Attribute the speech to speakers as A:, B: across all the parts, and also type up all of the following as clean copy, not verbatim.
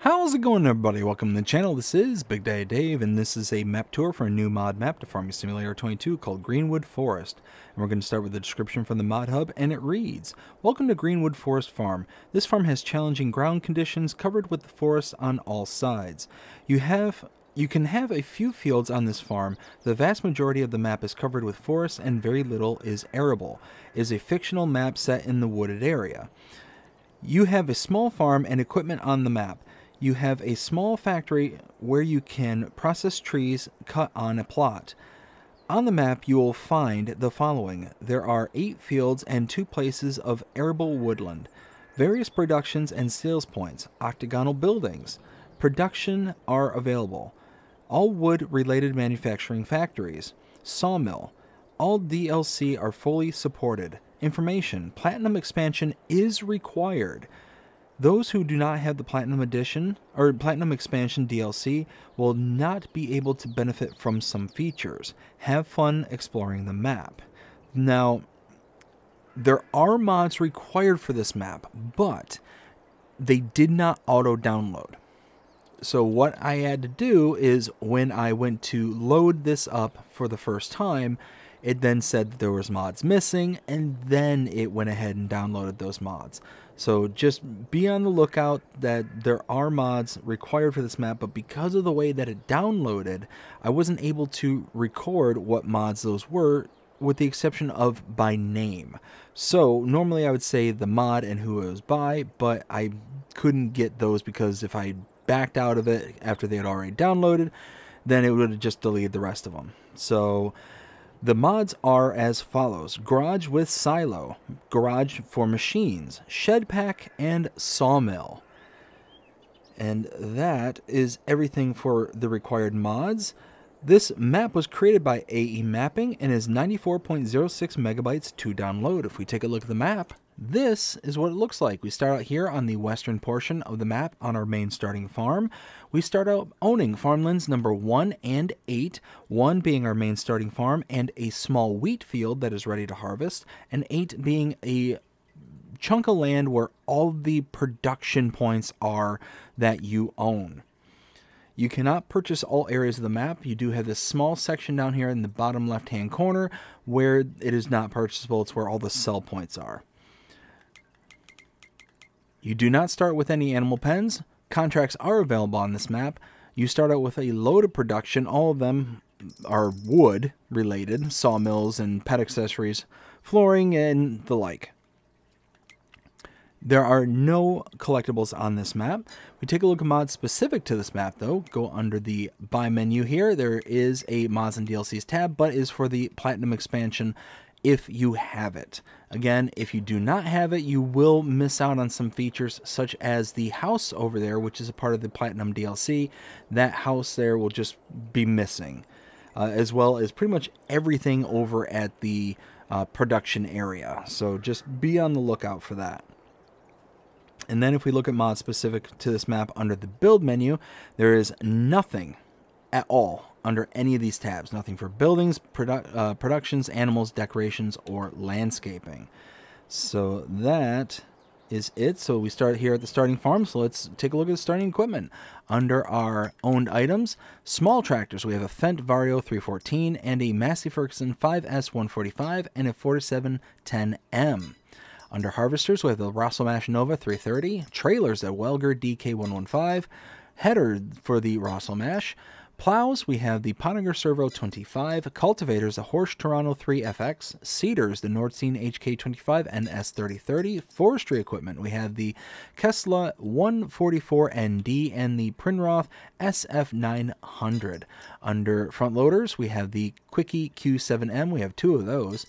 A: How's it going, everybody? Welcome to the channel. This is Big Daddy Dave, and this is a map tour for a new mod map to Farming Simulator 22 called Greenwood Forest. And we're going to start with the description from the mod hub, and it reads, "Welcome to Greenwood Forest Farm. This farm has challenging ground conditions covered with the forest on all sides. You can have a few fields on this farm. The vast majority of the map is covered with forest and very little is arable. It is a fictional map set in the wooded area. You have a small farm and equipment on the map. You have a small factory where you can process trees cut on a plot. On the map, you will find the following. There are 8 fields and 2 places of arable woodland, various productions and sales points, octagonal buildings. Production are available. All wood-related manufacturing factories, sawmill. All DLC are fully supported. Information, Platinum expansion is required. Those who do not have the Platinum Edition or Platinum Expansion DLC will not be able to benefit from some features. Have fun exploring the map." Now, there are mods required for this map, but they did not auto-download. So what I had to do is when I went to load this up for the first time, it then said that there was mods missing, and then it went ahead and downloaded those mods. So just be on the lookout that there are mods required for this map, but because of the way that it downloaded, I wasn't able to record what mods those were, with the exception of by name. So normally I would say the mod and who it was by, but I couldn't get those because if I backed out of it after they had already downloaded, then it would have just deleted the rest of them. So the mods are as follows: garage with silo, garage for machines, shed pack, and sawmill. And that is everything for the required mods. This map was created by AE Mapping and is 94.06 megabytes to download. If we take a look at the map, this is what it looks like. We start out here on the western portion of the map on our main starting farm. We start out owning farmlands number 1 and 8, 1 being our main starting farm and a small wheat field that is ready to harvest, and 8 being a chunk of land where all the production points are that you own. You cannot purchase all areas of the map. You do have this small section down here in the bottom left-hand corner where it is not purchasable. It's where all the sell points are. You do not start with any animal pens. Contracts are available on this map. You start out with a load of production. All of them are wood related, sawmills and pet accessories, flooring and the like. There are no collectibles on this map. We take a look at mods specific to this map though. Go under the buy menu here. There is a mods and DLCs tab, but is for the Platinum expansion if you have it. Again, if you do not have it, you will miss out on some features such as the house over there, which is a part of the Platinum DLC. That house there will just be missing, as well as pretty much everything over at the production area. So just be on the lookout for that. And then if we look at mods specific to this map under the build menu, there is nothing at all under any of these tabs. Nothing for buildings, productions, animals, decorations, or landscaping. So that is it. So we start here at the starting farm. So let's take a look at the starting equipment. Under our owned items, small tractors, we have a Fendt Vario 314 and a Massey Ferguson 5S 145 and a 4710M. Under harvesters, we have the Rosselmash Nova 330, trailers, a Welger DK115, header for the Rosselmash. Plows, we have the Pottinger Servo 25, cultivators, the Horsch Toronto 3FX, seeders, the Nordstein HK25 and S3030, forestry equipment, we have the Kessler 144ND and the Prinroth SF900. Under front loaders, we have the Quickie Q7M, we have 2 of those.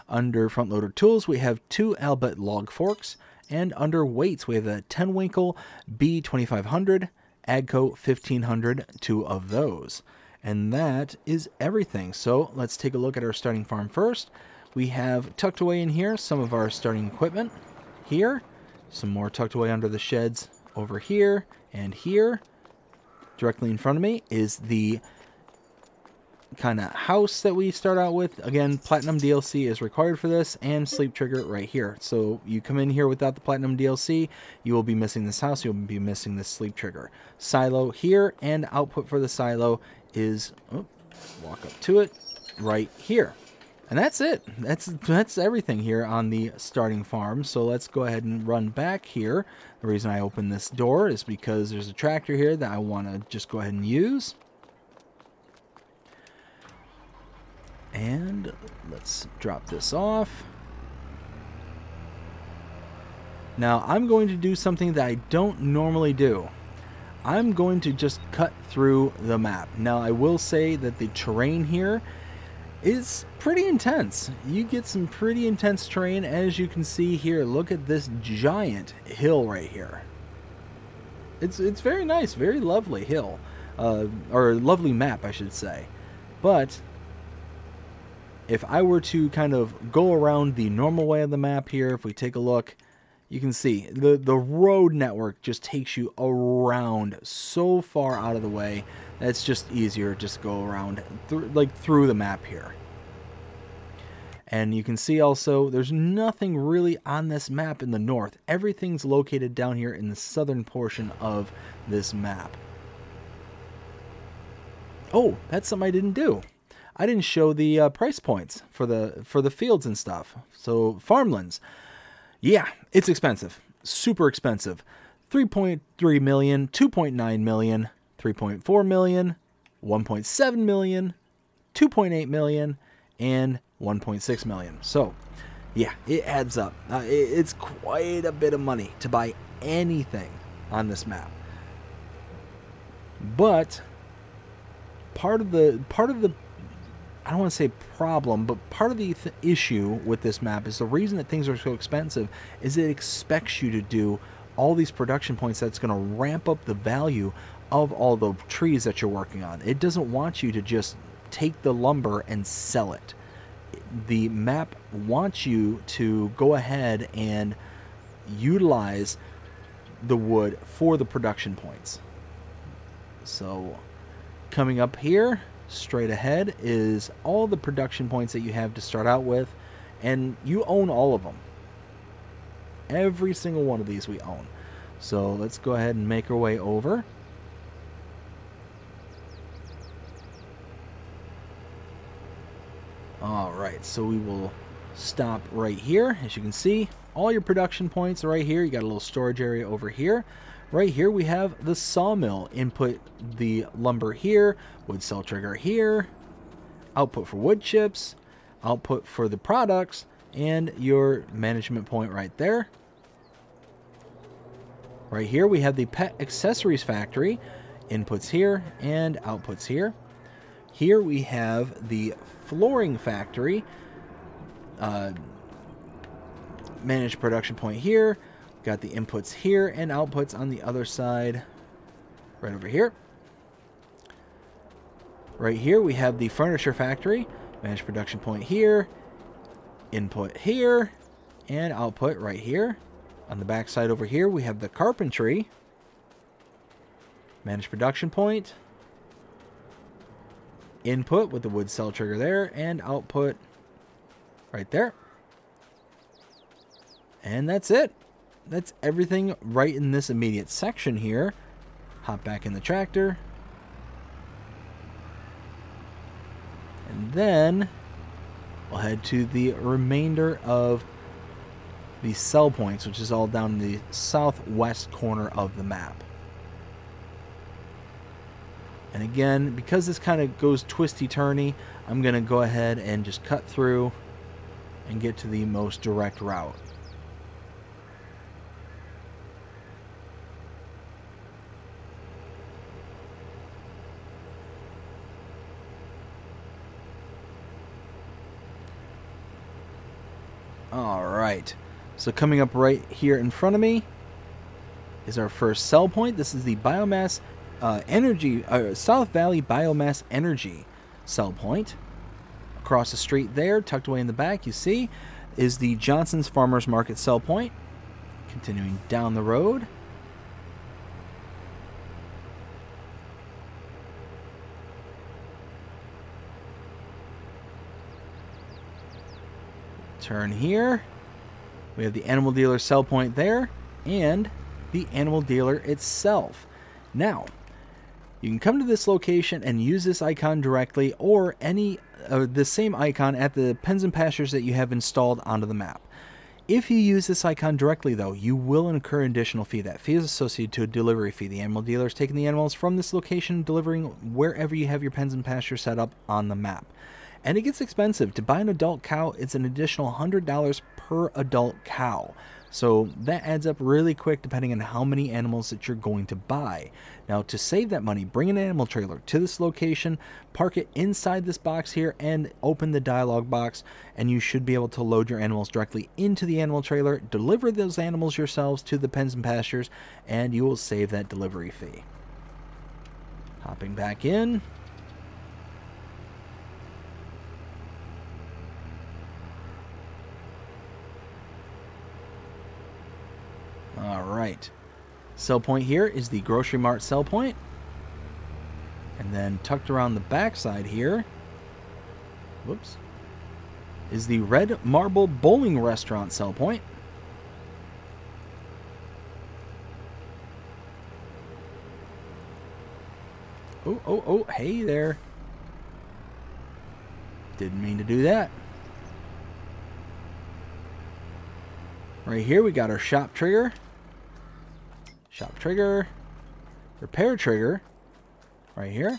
A: Under front loader tools, we have 2 Albert log forks, and under weights, we have the Tenwinkle B2500, Agco 1500, 2 of those. And that is everything. So let's take a look at our starting farm first. We have tucked away in here some of our starting equipment here. Some more tucked away under the sheds over here and here. Directly in front of me is the kind of house that we start out with. Again, Platinum DLC is required for this, and Sleep Trigger right here. So you come in here without the Platinum DLC, you will be missing this house, you'll be missing this Sleep Trigger. Silo here, and output for the silo is, oh, walk up to it, right here. And that's it. That's everything here on the starting farm. So let's go ahead and run back here. The reason I opened this door is because there's a tractor here that I want to just go ahead and use. And let's drop this off. Now I'm going to do something that I don't normally do. I'm going to just cut through the map. Now I will say that the terrain here is pretty intense. You get some pretty intense terrain, as you can see here. Look at this giant hill right here. It's very nice, very lovely hill, or lovely map I should say. But if I were to kind of go around the normal way of the map here, if we take a look, you can see the road network just takes you around so far out of the way. It's just easier just to go around through the map here. And you can see also there's nothing really on this map in the north. Everything's located down here in the southern portion of this map. Oh, that's something I didn't do. I didn't show the price points for the fields and stuff. So farmlands, yeah, it's expensive, super expensive. 3.3 million, 2.9 million, 3.4 million, 1.7 million, 2.8 million, and 1.6 million. So yeah, it adds up. It's quite a bit of money to buy anything on this map. But part of the I don't want to say problem, but part of the issue with this map is the reason that things are so expensive is it expects you to do all these production points that's going to ramp up the value of all the trees that you're working on. It doesn't want you to just take the lumber and sell it. The map wants you to go ahead and utilize the wood for the production points. So coming up here, straight ahead, is all the production points that you have to start out with, and you own all of them. Every single one of these we own. So let's go ahead and make our way over. Alright, so we will stop right here. As you can see, all your production points are right here. You got a little storage area over here. Right here we have the sawmill. Input the lumber here, wood cell trigger here, output for wood chips, output for the products, and your management point right there. Right here we have the pet accessories factory. Inputs here and outputs here. Here we have the flooring factory. Managed production point here. Got the inputs here and outputs on the other side, right over here. Right here we have the furniture factory. Managed production point here. Input here and output right here. On the back side over here we have the carpentry. Managed production point. Input with the wood cell trigger there and output right there. And that's it. That's everything right in this immediate section here. Hop back in the tractor. And then we'll head to the remainder of the sell points, which is all down in the southwest corner of the map. And again, because this kind of goes twisty-turny, I'm going to go ahead and just cut through and get to the most direct route. Alright, so coming up right here in front of me is our first sell point. This is the biomass energy, South Valley Biomass Energy sell point. Across the street there, tucked away in the back, you see, is the Johnson's Farmers Market sell point. Continuing down the road. Turn here. We have the animal dealer sell point there and the animal dealer itself. Now, you can come to this location and use this icon directly, or any the same icon at the pens and pastures that you have installed onto the map. If you use this icon directly, though, you will incur an additional fee. That fee is associated to a delivery fee. The animal dealer is taking the animals from this location, delivering wherever you have your pens and pastures set up on the map. And it gets expensive. To buy an adult cow, it's an additional $100 per adult cow. So that adds up really quick depending on how many animals that you're going to buy. Now, to save that money, bring an animal trailer to this location, park it inside this box here, and open the dialog box, and you should be able to load your animals directly into the animal trailer, deliver those animals yourselves to the pens and pastures, and you will save that delivery fee. Hopping back in. Alright, sell point here is the Grocery Mart sell point. And then tucked around the backside here, whoops, is the Red Marble Bowling Restaurant sell point. Oh, hey there. Didn't mean to do that. Right here we got our shop trigger. Shop trigger, repair trigger, right here.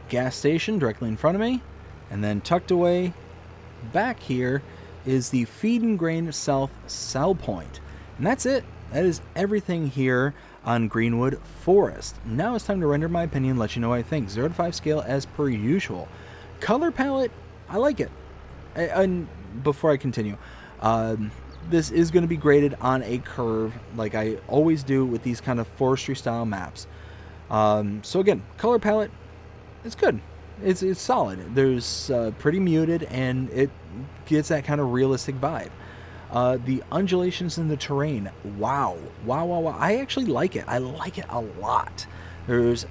A: Gas station directly in front of me, and then tucked away back here is the Feed and Grain South sell point. And that's it. That is everything here on Greenwood Forest. Now it's time to render my opinion, let you know what I think. 0 to 5 scale as per usual. Color palette, I like it. And before I continue, this is going to be graded on a curve like I always do with these kind of forestry style maps. So again, color palette, it's good. It's solid. There's pretty muted, and it gets that kind of realistic vibe. The undulations in the terrain, wow. I actually like it. I like it a lot. There's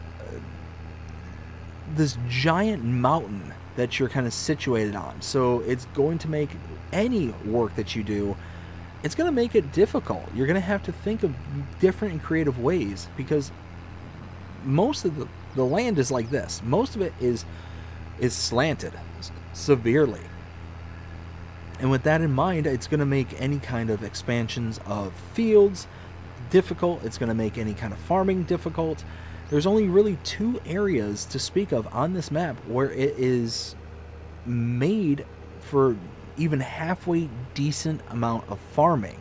A: this giant mountain that you're kind of situated on, so it's going to make any work that you do, it's going to make it difficult. You're going to have to think of different and creative ways, because most of the land is like this. Most of it is slanted severely. And with that in mind, it's going to make any kind of expansions of fields difficult. It's going to make any kind of farming difficult. There's only really 2 areas to speak of on this map where it is made for even halfway decent amount of farming.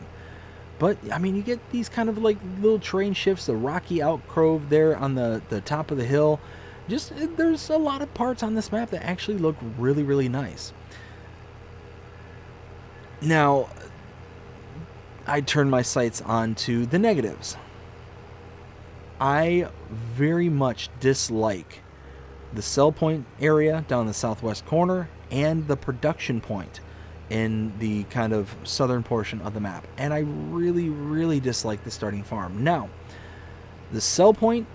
A: But, I mean, you get these kind of like little terrain shifts, the rocky outcrove there on the top of the hill. Just, there's a lot of parts on this map that actually look really, really nice. Now, I turn my sights on to the negatives. I very much dislike the sell point area down the southwest corner and the production point in the kind of southern portion of the map. And I really, really dislike the starting farm. Now, the sell point,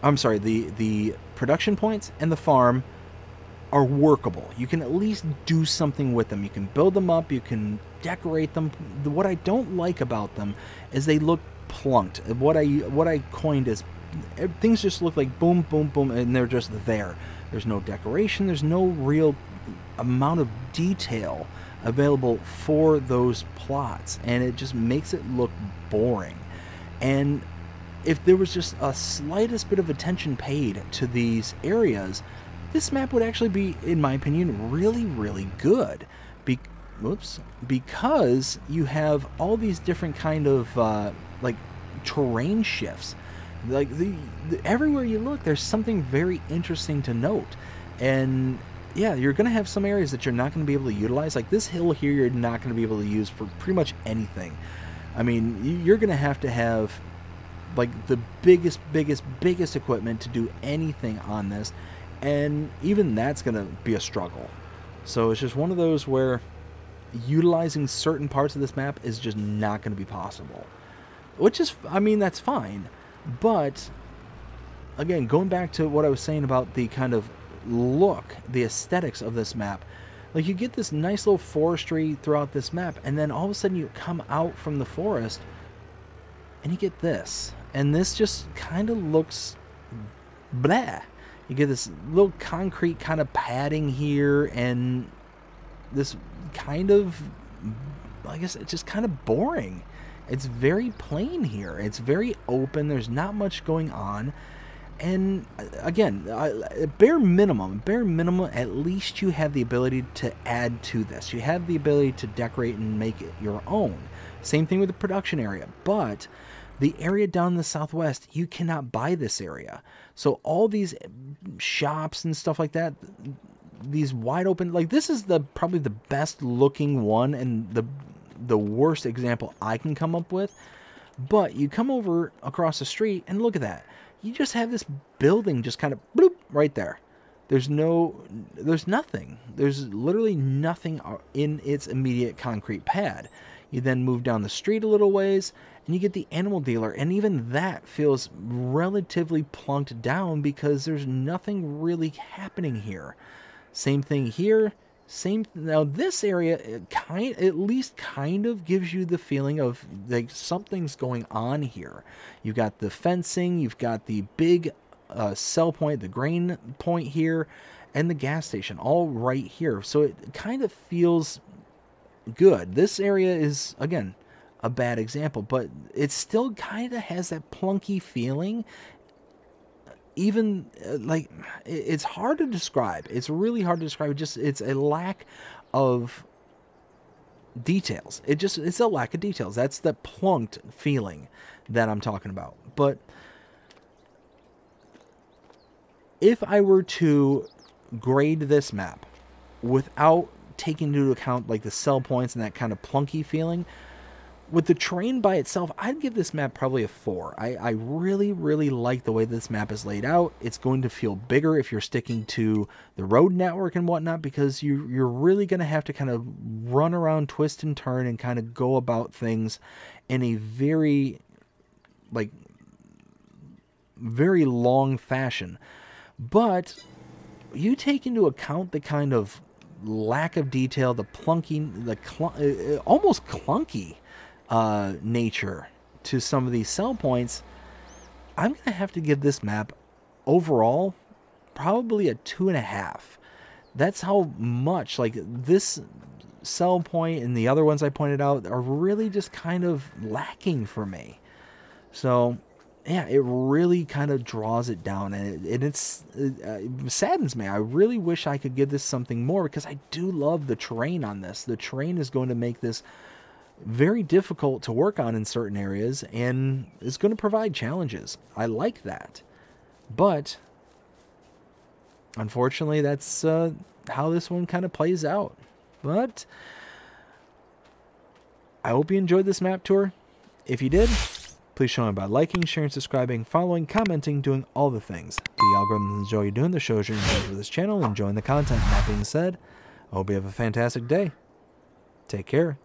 A: I'm sorry, the production points and the farm are workable. You can at least do something with them. You can build them up, you can decorate them. What I don't like about them is they look plunked. What I coined as things just look like boom, boom, boom, and they're just there. There's no decoration, there's no real amount of detail available for those plots, and it just makes it look boring. And if there was just a slightest bit of attention paid to these areas, this map would actually be, in my opinion, really, really good. Because you have all these different kind of like terrain shifts. Like everywhere you look, there's something very interesting to note. And yeah, you're going to have some areas that you're not going to be able to utilize. Like this hill here, you're not going to be able to use for pretty much anything. I mean, you're going to have like the biggest equipment to do anything on this. And even that's going to be a struggle. So it's just one of those where utilizing certain parts of this map is just not going to be possible. which is, I mean, that's fine. But again, going back to what I was saying about the kind of look, the aesthetics of this map, like you get this nice little forestry throughout this map, and then all of a sudden you come out from the forest and you get this. And this just kind of looks blah. You get this little concrete kind of padding here, and this kind of, I guess it's just kind of boring. It's very plain here. It's very open. There's not much going on. And again, bare minimum, at least you have the ability to add to this. You have the ability to decorate and make it your own. Same thing with the production area. But the area down in the southwest, you cannot buy this area. So all these shops and stuff like that, these wide open, like this is probably the best looking one and the worst example I can come up with. But you come over across the street and look at that. You just have this building just kind of bloop right there. There's nothing. There's literally nothing in its immediate concrete pad. You then move down the street a little ways and you get the animal dealer, and even that feels relatively plunked down because there's nothing really happening here. Same thing here. Now this area at least kind of gives you the feeling of like something's going on here. You've got the fencing, you've got the big sell point, the grain point here, and the gas station all right here. So it kind of feels good. This area is, again, a bad example, but it still kind of has that plunky feeling. Even like it's hard to describe. It's really hard to describe. It's a lack of details. It's a lack of details. That's the plunked feeling that I'm talking about. But if I were to grade this map without taking into account like the sell points and that kind of plunky feeling, with the terrain by itself, I'd give this map probably a 4. I really, really like the way this map is laid out. It's going to feel bigger if you're sticking to the road network and whatnot, because you're really going to have to kind of run around, twist and turn, and kind of go about things in a very, like, very long fashion. But you take into account the kind of lack of detail, the plunking, almost clunky nature to some of these sell points, I'm going to have to give this map overall probably a 2.5. That's how much, like, this sell point and the other ones I pointed out are really just kind of lacking for me. So yeah, it really kind of draws it down, and it saddens me. I really wish I could give this something more, because I do love the terrain on this. The terrain is going to make this very difficult to work on in certain areas, and it's going to provide challenges. I like that. But unfortunately, that's how this one kind of plays out. But I hope you enjoyed this map tour. If you did, please show me by liking, sharing, subscribing, following, commenting, doing all the things. The algorithms enjoy you doing the shows you're enjoying for this channel, enjoying the content. That being said, I hope you have a fantastic day. Take care.